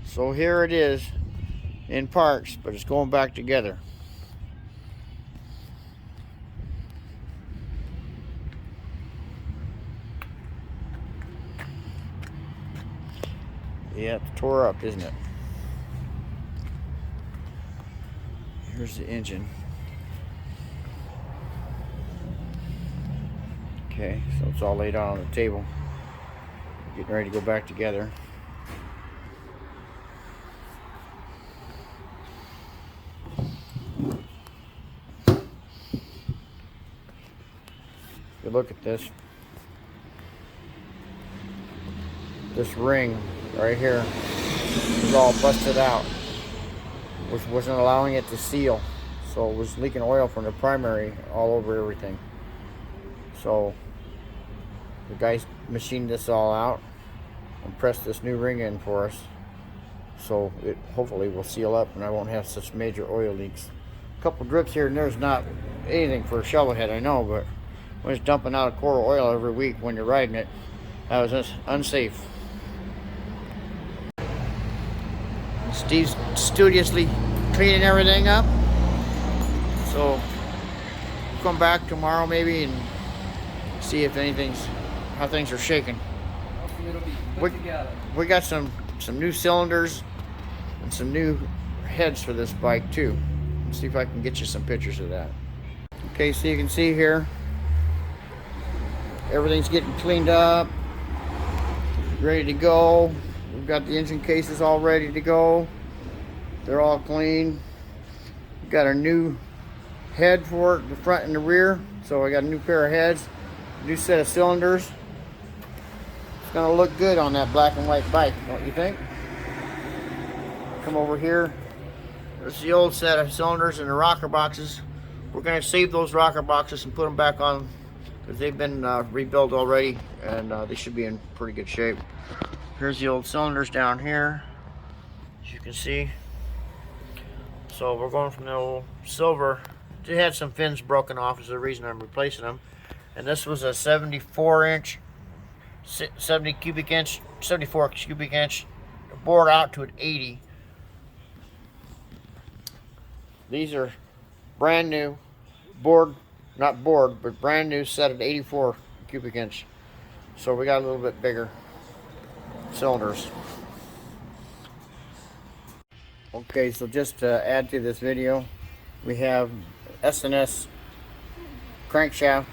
So here it is in parts, but it's going back together. Yeah, it's tore up, isn't it? Here's the engine. Okay, so it's all laid out on the table. Getting ready to go back together. If you look at this ring right here is all busted out, which wasn't allowing it to seal. So it was leaking oil from the primary all over everything. So the guys machined this all out and pressed this new ring in for us. So it hopefully will seal up and I won't have such major oil leaks. A couple drips here and there's not anything for a shovelhead, I know, but when it's dumping out a quart of oil every week when you're riding it, that was unsafe. Steve's studiously cleaning everything up. So we'll come back tomorrow maybe and see if how things are shaking. We got some new cylinders and some new heads for this bike too. Let's see if I can get you some pictures of that. Okay, so you can see here, everything's getting cleaned up, ready to go. We've got the engine cases all ready to go. They're all clean. We've got a new head for it, the front and the rear. So I got a new pair of heads, new set of cylinders. It's gonna look good on that black and white bike, don't you think? Come over here. There's the old set of cylinders and the rocker boxes. We're gonna save those rocker boxes and put them back on because they've been rebuilt already and they should be in pretty good shape. Here's the old cylinders down here, as you can see. So we're going from the old silver. They had some fins broken off is the reason I'm replacing them. And this was a 74 cubic inch bored out to an 80. These are brand new, not bored, but brand new set at 84 cubic inch. So we got a little bit bigger cylinders. Okay, so just to add to this video, we have S&S crankshaft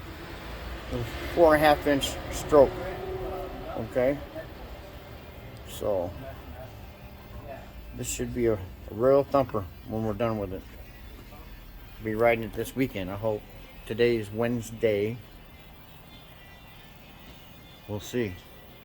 with 4.5 inch stroke. Okay, so this should be a real thumper when we're done with it. Be riding it this weekend, I hope. Today is Wednesday. We'll see.